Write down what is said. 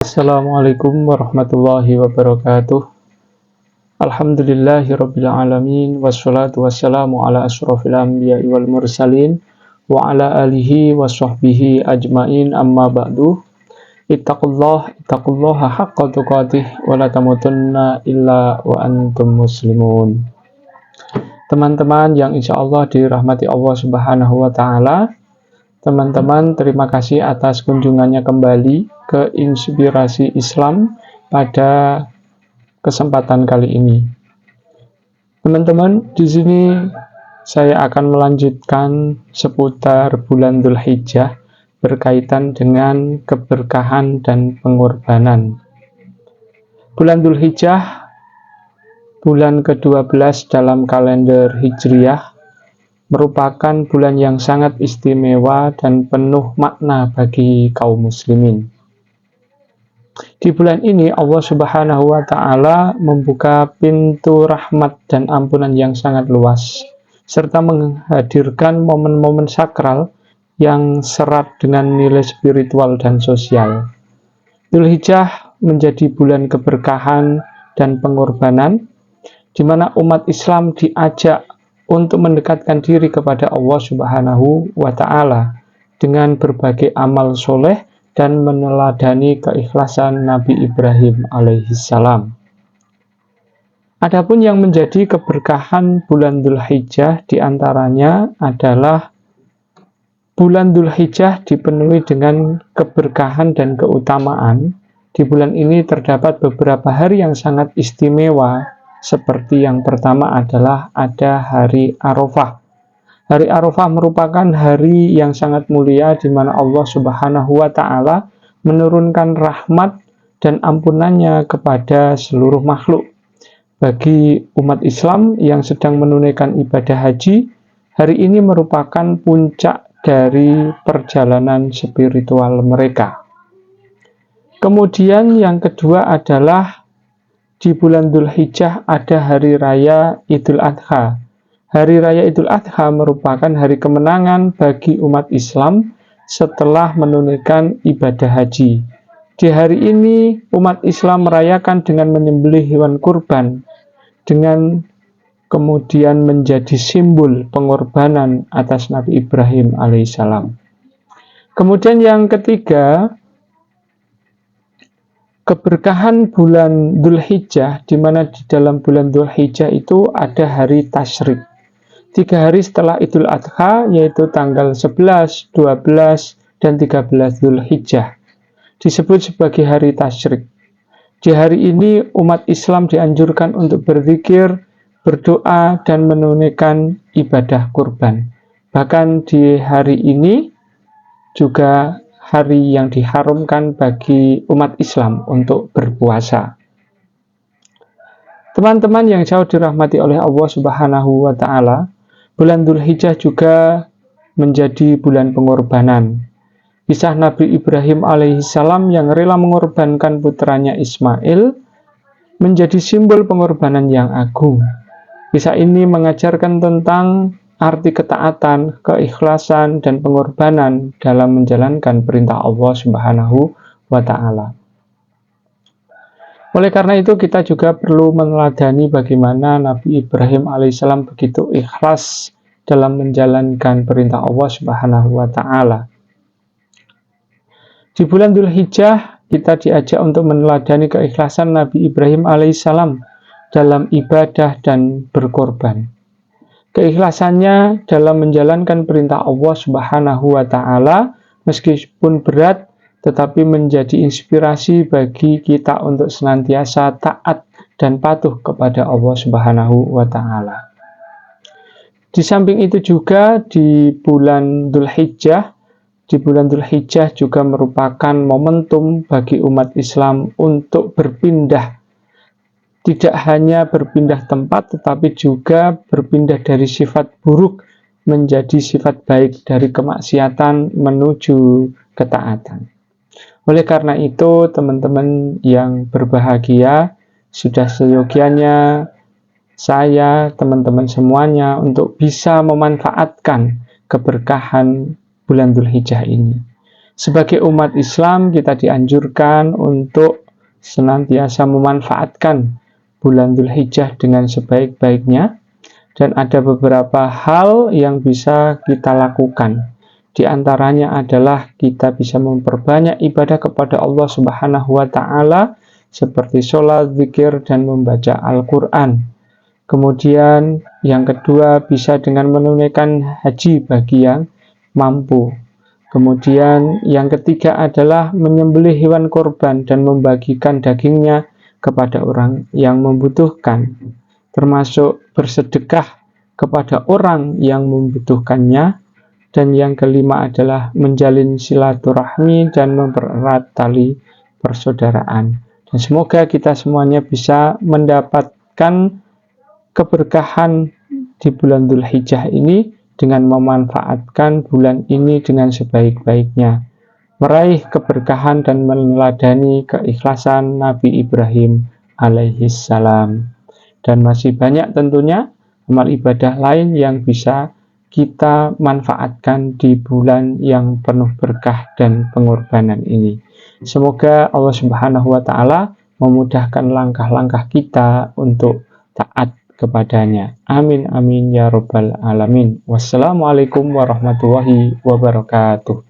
Assalamualaikum warahmatullahi wabarakatuh. Alhamdulillahirabbil alamin wassalatu wassalamu ala asyrofil anbiya'i wal mursalin wa ala alihi wa sahbihi ajmain amma ba'du. Ittaqullaha haqqa tuqatih wa la tamutunna illa wa antum muslimun. Teman-teman yang insyaallah dirahmati Allah Subhanahu wa taala, teman-teman, terima kasih atas kunjungannya kembali ke Inspirasi Islam pada kesempatan kali ini. Teman-teman, di sini saya akan melanjutkan seputar bulan Dzulhijjah berkaitan dengan keberkahan dan pengorbanan. Bulan Dzulhijjah, bulan ke-12 dalam kalender Hijriyah, merupakan bulan yang sangat istimewa dan penuh makna bagi kaum muslimin. Di bulan ini Allah Subhanahu wa taala membuka pintu rahmat dan ampunan yang sangat luas, serta menghadirkan momen-momen sakral yang serat dengan nilai spiritual dan sosial. Dzulhijjah menjadi bulan keberkahan dan pengorbanan, di mana umat Islam diajak untuk mendekatkan diri kepada Allah Subhanahu wa taala dengan berbagai amal soleh dan meneladani keikhlasan Nabi Ibrahim alaihissalam. Adapun yang menjadi keberkahan bulan Dzulhijjah diantaranya adalah bulan Dzulhijjah dipenuhi dengan keberkahan dan keutamaan. Di bulan ini terdapat beberapa hari yang sangat istimewa, seperti yang pertama adalah ada hari Arafah. Hari Arafah merupakan hari yang sangat mulia di mana Allah Subhanahu wa taala menurunkan rahmat dan ampunannya kepada seluruh makhluk. Bagi umat Islam yang sedang menunaikan ibadah haji, hari ini merupakan puncak dari perjalanan spiritual mereka. Kemudian yang kedua adalah di bulan Dzulhijjah ada hari raya Idul Adha. Hari raya Idul Adha merupakan hari kemenangan bagi umat Islam setelah menunaikan ibadah haji. Di hari ini umat Islam merayakan dengan menyembelih hewan kurban, dengan kemudian menjadi simbol pengorbanan atas Nabi Ibrahim alaihissalam. Kemudian yang ketiga, keberkahan bulan Dzulhijjah, di mana di dalam bulan Dzulhijjah itu ada hari Tasyrik. 3 hari setelah Idul Adha, yaitu tanggal 11, 12, dan 13 Dzulhijjah, disebut sebagai hari Tasyrik. Di hari ini umat Islam dianjurkan untuk berzikir, berdoa, dan menunaikan ibadah kurban. Bahkan di hari ini juga hari yang diharumkan bagi umat Islam untuk berpuasa. Teman-teman yang jauh dirahmati oleh Allah Subhanahu wa taala, bulan Dzulhijjah juga menjadi bulan pengorbanan. Kisah Nabi Ibrahim alaihissalam yang rela mengorbankan putranya Ismail menjadi simbol pengorbanan yang agung. Kisah ini mengajarkan tentang arti ketaatan, keikhlasan, dan pengorbanan dalam menjalankan perintah Allah Subhanahu wa taala. Oleh karena itu kita juga perlu meneladani bagaimana Nabi Ibrahim alaihissalam begitu ikhlas dalam menjalankan perintah Allah Subhanahu wa taala. Di bulan Dzulhijjah kita diajak untuk meneladani keikhlasan Nabi Ibrahim alaihissalam dalam ibadah dan berkorban. Keikhlasannya dalam menjalankan perintah Allah Subhanahu wa taala meskipun berat, tetapi menjadi inspirasi bagi kita untuk senantiasa taat dan patuh kepada Allah Subhanahu wa taala. Di samping itu juga di bulan Dzulhijjah juga merupakan momentum bagi umat Islam untuk berpindah. Tidak hanya berpindah tempat, tetapi juga berpindah dari sifat buruk menjadi sifat baik, dari kemaksiatan menuju ketaatan. Oleh karena itu, teman-teman yang berbahagia, sudah seyogianya saya, teman-teman semuanya, untuk bisa memanfaatkan keberkahan bulan Dzulhijjah ini. Sebagai umat Islam, kita dianjurkan untuk senantiasa memanfaatkan bulan Dzulhijjah dengan sebaik-baiknya, dan ada beberapa hal yang bisa kita lakukan. Di antaranya adalah kita bisa memperbanyak ibadah kepada Allah Subhanahu wa Ta'ala, seperti sholat, zikir, dan membaca Al-Quran. Kemudian yang kedua, bisa dengan menunaikan haji bagi yang mampu. Kemudian yang ketiga adalah menyembelih hewan korban dan membagikan dagingnya kepada orang yang membutuhkan, termasuk bersedekah kepada orang yang membutuhkannya. Dan yang kelima adalah menjalin silaturahmi dan mempererat tali persaudaraan. Dan semoga kita semuanya bisa mendapatkan keberkahan di bulan Dzulhijjah ini dengan memanfaatkan bulan ini dengan sebaik-baiknya, meraih keberkahan dan meneladani keikhlasan Nabi Ibrahim alaihissalam. Dan masih banyak tentunya amal ibadah lain yang bisa kita manfaatkan di bulan yang penuh berkah dan pengorbanan ini. Semoga Allah Subhanahu wa Ta'ala memudahkan langkah-langkah kita untuk taat kepadanya. Amin amin ya rabbal alamin. Wassalamualaikum warahmatullahi wabarakatuh.